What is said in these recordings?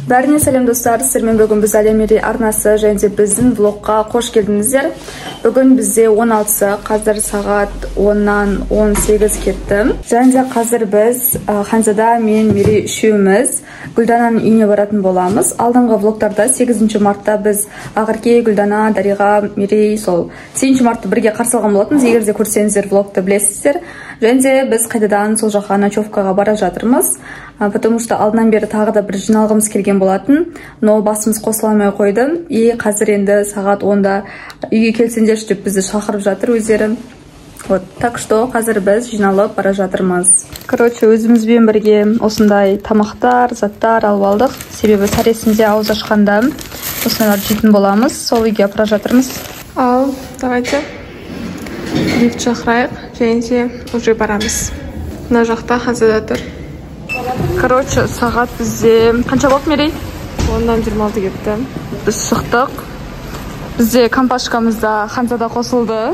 Бәріне сәлем достар, сіздермен бүгін біз Әлемері арнасы және де біздің влогқа қош келдіңіздер. Бүгін бізде 16, қазір сағат 10-нан 18 кетті. Және де қазір біз Ханзада мен Мери үшеуміз Гүлдананың үйіне баратын боламыз. Алдыңғы влогтарда 8 мартта біз Ақерке, Гүлдана, Дариға, Мери сол 8 мартты бірге қарсы алған болатынбыз. Егер де көрсеңіздер влогты білесіздер. Және де біз қайтадан сол жаққа ночевкаға бара жатырмыз. Потому что алдынан бері тағы да бір жиналғымыз келген болатын, но басымыз қосыла алмай қойды. И қазір енді сағат 10-да үйге келсеңдерші деп бізді шақырып жатыр өздері. Вот, так что қазір біз жиналып бара жатырмыз. Короче, өзімізбен бірге осындай тамақтар, заттар алып алдық. Себебі сәресінде ауыз ашқанда осындайлар жейтін боламыз. Сол үйге апара жатырмыз. Ал, давайте лифт шақырайық, және де уже барамыз. Мына жақта Ханзада тұр. Короче, сағат бізде қанша болды, Мерей? 10-нан 26 кетті. Біз шықтық. Бізде компашкамызда Ханзада қосылды.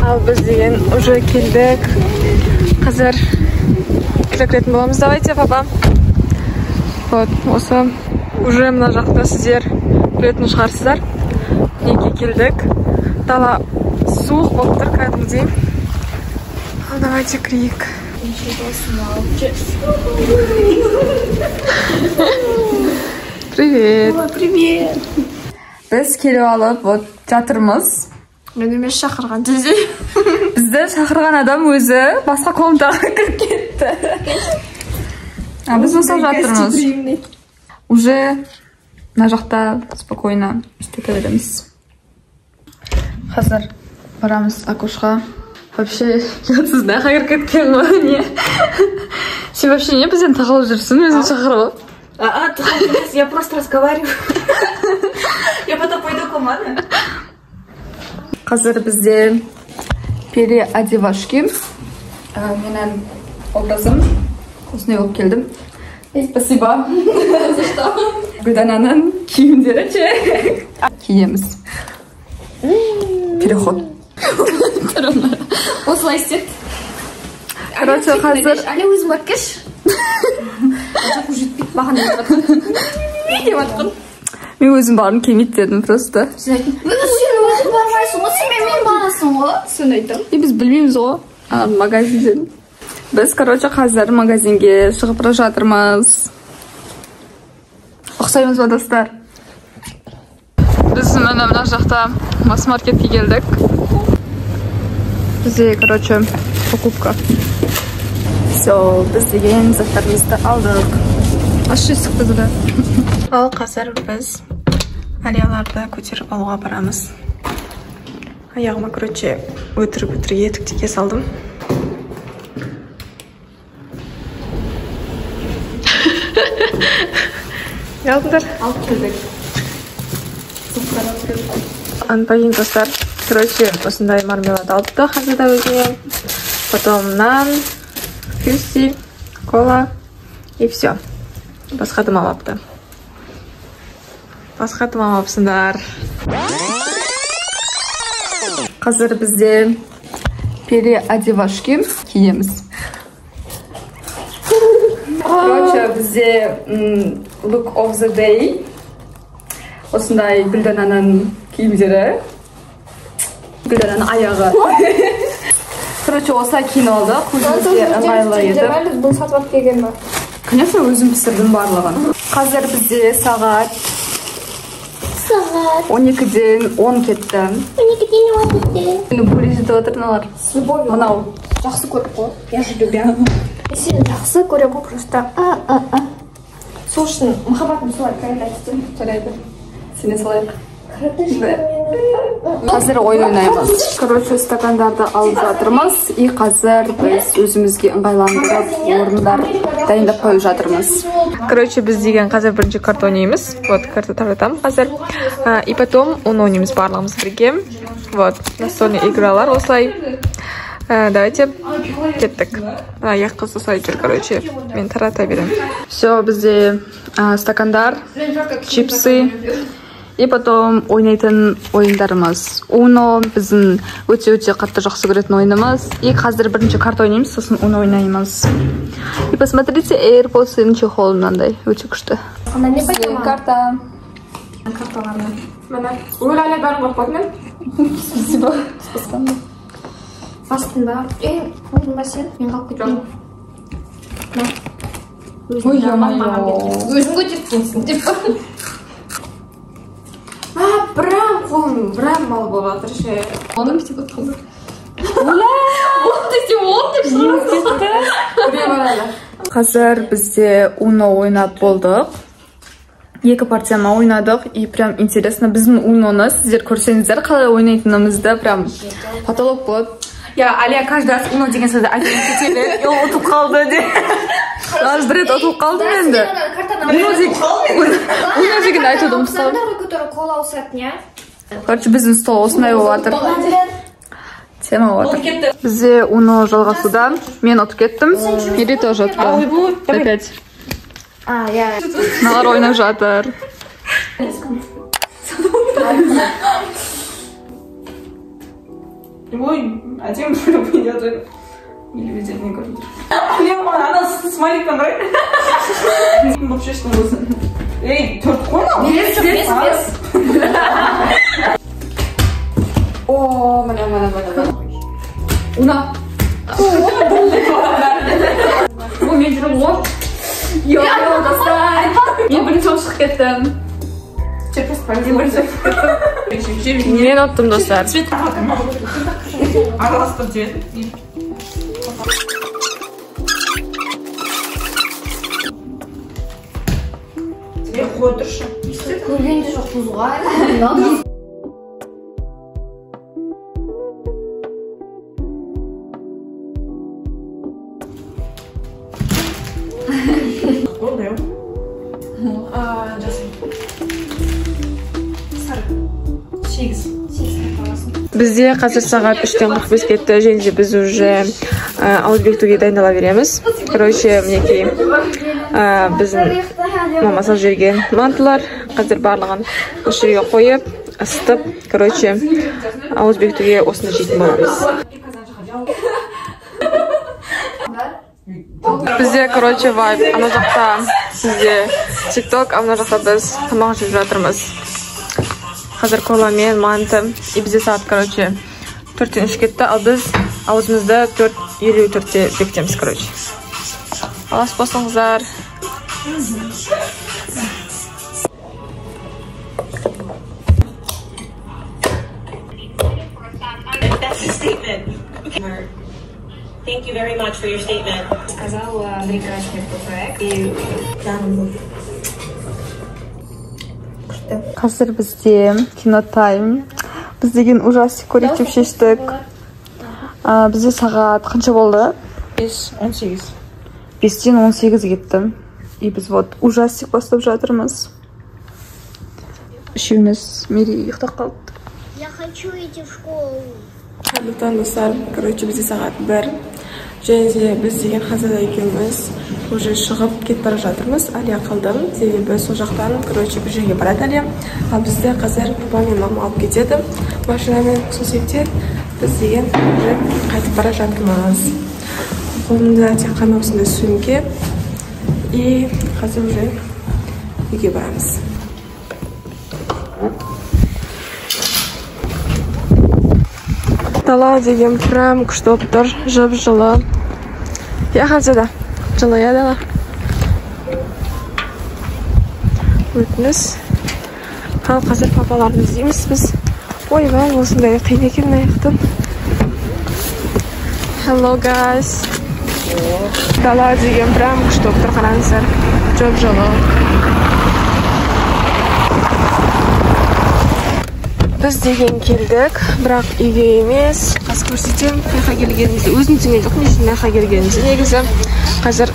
Ал біз деген уже келдік. Қазір кіретін боламыз. Давайте, папа. Вот, осы уже мына жақта сіздер білетін шығарсыздар. Неге келдік? Дала суық болып тұр кәдімгідей. Ал давайте кірейік. Привет. Привет. Біз келіп алып, вот жатырмыз. Мен емес шақырған десе. Бізді шақырған адам өзі басқа комнатаға кіріп кетті. Біз осал жатырмыз. Уже мына жақта спокойно істете береміз. Қазір барамыз окошқа. Вообще, ұятсыз наққа кіріп кеткен ғой, не? Сен вообще не бізден тағылып жүрсің, өзін шақырып? Я просто разговариваю. Я потом пойду к маме. Қазір бізде переодевашки. Менің образым. Осындай болып келдім. Спасибо. За что? Гүлдананың киімдері ше. Киеміз. Переход. Осылай істет. Короче, қазір... Әлі өзім өткеш. Жақу жетпейді, маған деп атқын. Мен өзім барын кемейді дедім просто. Сен айтын, сен өзің бармайсың ғой, сен мен барасың ғой. Сен айтым. Біз білмейміз ғой. Магазинден. Біз, короче, қазір магазинге шығып бара жатырмыз. Ұқсаймыз ба, достар? Біз мына жақта масс-маркетке келдік. Бізде, короче, покупка. Все, біз деген заттарымызды алдық. Ашы есікті бұда. Ал қазір біз алияларды көтеріп алуға барамыз. Аяғыма, короче, өтірік етік теке салдым. Алдыңдар? Алып келдік. Анпайын достар, короче, осындай мармелад алыпты Ханзада өзіне. Потом нан, фюси, кола и все. Басқа дым алыпты. Басқа дым алыпсыңдар. Қазір бізде переодевашки киеміз. Короче, бізде look of the day. Осындай Гүлдананың киімдері. Гүлдананың аяғы. Короче, осылай киініп алдық. Өзімізге ыңғайлы еді. Бұл сатып келген ба? Конечно, өзім пісірдім барлығын. Қазір бізде сағат 12-ден 10 кетті. 12-ден 10 кетті. Бөле жетіп отырналар. С любовью. Мынау. Жақсы көріп қой. Я же любя. Сені жақсы көріп қой, просто. Сол үшін махаббатым солай қайдайсың. Жарайды. Сене салайық. Қазір ойын ойнаймыз. Короче, стакандарды алып жатырмыз. И қазір біз өзімізге ыңғайландырып, орындар дайындап қойып жатырмыз. Короче, біз деген қазір бірінші карта ойнаймыз. Вот, карта таратамын қазір. И потом оны ойнаймыз барлығымыз бірге. Вот, настольный игралар осылай. Давайте кеттік. Аяқ қызы осылай жүр, короче. Мен тарата берем. Все, бізде стакандар, чипсы И потом ойнайтын ойындарымыз. Uno біздің өте қатты жақсы көретін ойынымыз. И қазір бірінші карта ойнаймыз, сосын Uno ойнаймыз. И посмотрите, AirPods-ның чехолы мынандай, өте күшті. Карта. Карталарны. Mana o'ylanib bari qo'yib qo'ydim. Спасибо. Спасибо. Астында. Болдың ба сен? Мен қалып кетейін. Ой, ё-моё. Өзің көтергенсің деп. Прям қолым, прям мал болып жатыр ше. Оның кетіп қалды. Қазір бізде Uno ойнап болдық. Екі партияма ойнадық, и прям интересно, біздің Uno'ны сіздер көрсеңіздер, қалай ойнайтынымызды прям потолок болады. Я Алия каждый раз Uno деген сөзді айтып кетеді, ол ұтып қалды де. Аз бір рет ұтып қалдым енді. Uno деген айтуды ұмытып қалдым. Короче, біздің стол осындай болатыр. Тема болатыр. Бізде Uno жалғасуда. Мен ұтып кеттім. Мири тоже ұтты. Опять. Налар ойнап жатыр. Ой, один бөліп ойнады. Или везде не көрдір. Мен ана смайликтан қарай. Болып шештің болсын. Ей, төрт қой ма? Бес. О, мына. Уна. О, мен жүрім ғой. Йо, достар. Мен бірінші шығып кеттім. Мен ұттым, достар. Араластым цвет. Қой тұршы. Көргенде жоқ бұзға. Болды, Бізде қазір сағат 3:45 кетті, және де біз уже ауызбекітуге дайындала береміз. Короче, мінекей біздің мамасыз жерген мантылар қазір барлығын осы жерге қойып, ысытып, короче, ауызбекітуге осыны жейтін боламыз. Бізде, короче, вайб, ана жақта бізде TikTok, ана жақта біз тамақ жеп жатырмыз. Қазір кола мен манты, и бізде сағат, короче, 4:03 кетті, ал біз ауызымызды 4:54-те бекітеміз, короче. Ас болсаңыздар. That's a statement. Thank you very much for your statement. Сказал прекрасный проект. Қазір бізде кинотайм. Біз деген ужастик көрейік деп шештік. Бізде сағат қанша болды? 5:18. 5:18 кетті. И біз вот ужастик бастап жатырмыз. Үшеуміз Мири ұйықтап қалды. Я хочу идти в школу. Қайырлықтан достар, короче, бізде сағат 1. Және де біз деген Хазада екеуміз уже шығып кетіп бара жатырмыз. Алия қалды, себебі сол жақтан, короче, бір жерге барады Алия. Ал бізді қазір папа мен мама алып кетеді машинамен. Сол себептен біз деген уже қайтып бара жатырмыз. Қолымда тек қана осындай сөмке. И қазір уже үйге барамыз. Дала деген прям күшті болып тұр, жып-жылы. Я Хазада, жылы я дала. Өтініс. Ал қазір папаларын іздейміз біз. Ойбай, осындай қиын екен аяқтан. Hello guys. Дала деген прям күшті болып тұр, қараңыздар. Жып-жылы. Біз деген келдік, бірақ үйге емес. Қазір көрсетем, қайқа келгенімізді. Өзім түсінген жоқ, нешін қайқа келгенімізді. Негізі қазір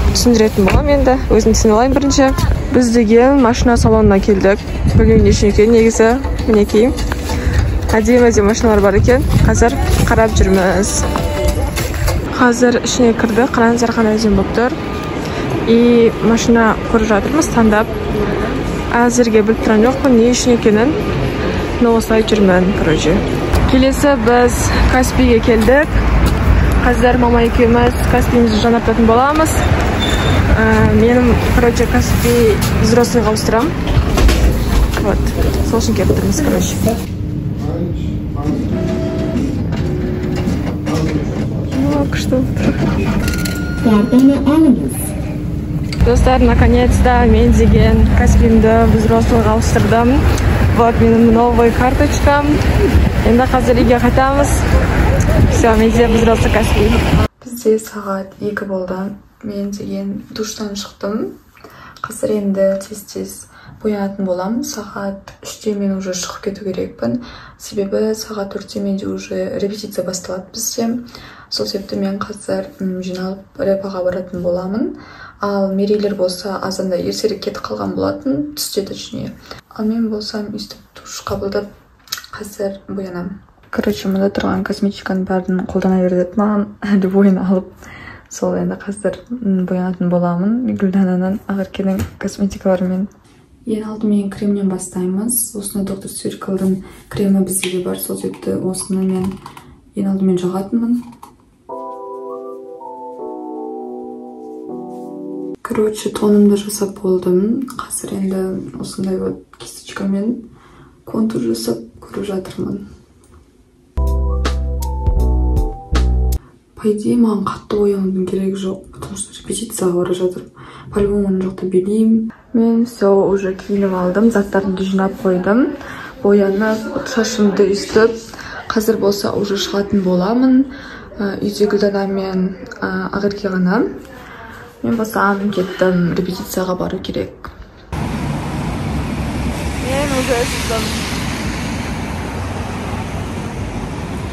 түсіндіретін болам енді. Өзім түсіне алайын бірінші. Біз деген машина салонына келдік. Білмеймін нешін екен, негізі мінекей. Әдемі машиналар бар екен. Қазір қарап жүрміз. Қазір ішіне кірді, қараңыздар қандай әдемі болып тұр. И машина көріп жатырмыз, таңдап. Әзірге біліп тұрған жоқпын, не үшін екенін. Но осылай жүрмін, короче. Келесі біз Каспийге келдік. Қазір мама екеуміз Каспийімізді жаңартатын боламыз. Менің, короче, Каспий взрослыйға ауыстырам. Вот, сол үшін келіп тұрмыз, короче. Күшті достар, наконец-то мен деген Каспийімді взрослыйға ауыстырдым. Вот менің новый карточкам. Енді қазір үйге қайтамыз. Все, менде взрослый Каспий. Бізде сағат 2 болды. Мен деген душтан шықтым. Қазір енді тез-тез боянатын болам. Сағат 3-те мен уже шығып кету керекпін. Себебі сағат 4-те менде уже репетиция басталады бізде. Сол себепті мен қазір жиналып репаға баратын боламын. Ал мерейлер болса азанда ертерек кетіп қалған болатын, түсте точнее. Ал мен болсам өйстіп душ қабылдап қазір боянам. Короче, мұнда тұрған косметиканың бәрін қолдана берді. Маған любойын алып, сол енді қазір боянатын боламын. Гүлдананан Ақеркенің косметикаларымен. Ең алдымен кремнен бастаймыз. Осыны доктор Цирклдың кремі бізде бар, сол себепті осыны мен ең алдымен жағатынмын. Короче, тонымды жасап болдым. Қазір енді осындай вот кисточкамен контур жасап көріп жатырмын. По идее, маған қатты боянудың керегі жоқ, потому что репетицияға бара жатырмын. По-любому ана жақта билеймін. Мен все уже киініп алдым, заттарымды жинап қойдым. Боянып, шашымды үстіп, қазір болса уже шығатын боламын. Үйде Гүлдана мен Ақерке ғана. Мен болсам кеттім, репетицияға бару керек. Мен уже шықтым.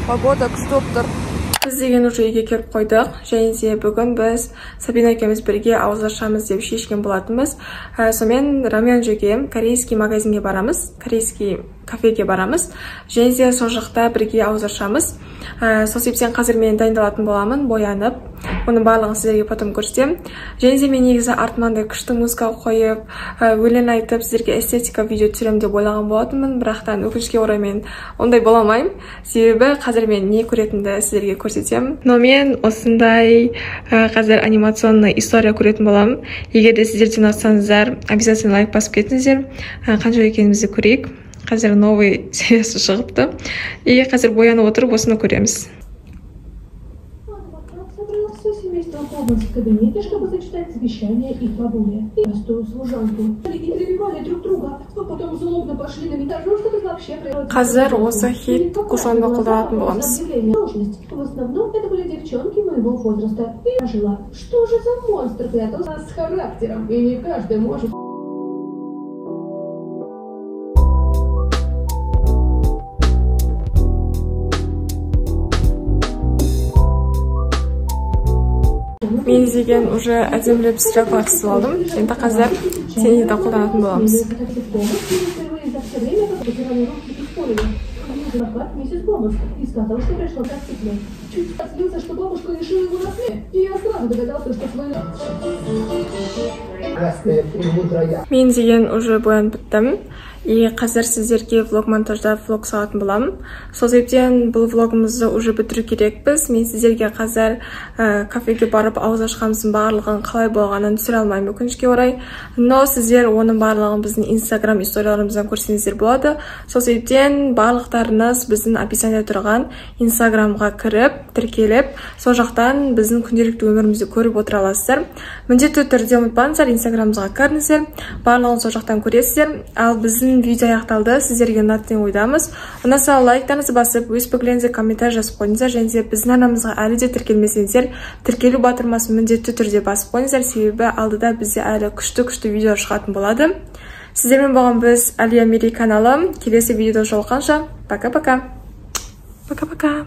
Погода күшті тұр. Біз деген уже үйге келіп қойдық. Және де бүгін біз Сабина екеуміз бірге ауыз ашамыз деп шешкен болатынбыз. Сонымен Рамен жөге корейский магазинге барамыз, корейский кафеге барамыз. Және де сол жақта бірге ауыз ашамыз. Сол себептен қазір мен дайындалатын боламын, боянып. Оның барлығын сіздерге потом көрсетемін. Және де мен негізі артымнан күшті музыка қойып, өлең айтып, сіздерге эстетика видео түсіремін деп ойлаған болатынмын. Бірақтан өкінішке орай мен ондай бола алмаймын. Себебі қазір мен не көретінді сіздерге көрсетемін. Но мен осындай қазір анимационный история көретін боламын. Егер де сіздер ұнатсаңыздар, обязательно лайк басып кетіңіздер. Қанша екенімізді көрейік. Қазір новый сериясы шығыпты. И қазір боянып отырып осыны көреміз. В кабинете, чтобы зачитать завещание их бабули. И простую служанку. И перебивали друг друга, но потом злобно пошли на меня. Что это вообще происходит? Қазір осы хит кушонды қолданатын боламыз. В основном это были девчонки моего возраста. И я жила. Что же за монстр прятался с характером? И не каждый может... Мен деген уже әдемілеп стрелкалар түсіп алдым. Енді қазір тенейді қолданатын боламыз. Мен деген уже боянып біттім. И қазір сіздерге влог монтажда влог салатын боламын. Сол себептен бұл влогымызды уже бітіру керекпіз. Мен сіздерге қазір кафеге барып ауыз ашқанымыздың барлығын қалай болғанын түсіре алмаймын өкінішке орай. Но сіздер оның барлығын біздің инстаграм историяларымыздан көрсеңіздер болады. Сол себептен барлықтарыңыз біздің описание тұрған инстаграмға кіріп, тіркеліп, сол жақтан біздің күнделікті өмірімізді көріп отыра аласыздар. Міндетті түрде ұмытпаңыздар, инстаграмымызға кіріңіздер, барлығын сол жақтан көресіздер. Ал біздің видео аяқталды, сіздерге ұнайтын ойдамыз. Ұнаса лайктарыңызды басып, өз пікірлеріңізді комментарий жазып қойыңыздар, және де біздің арнамызға әлі де тіркелмесеңіздер, тіркелу батырмасын міндетті түрде басып қойыңыздар, себебі алдыда бізде әлі күшті видео шығатын болады. Сіздермен болған біз Алия Мери каналы. Келесі видеода жолыққанша, пока-пока. Пока-пока.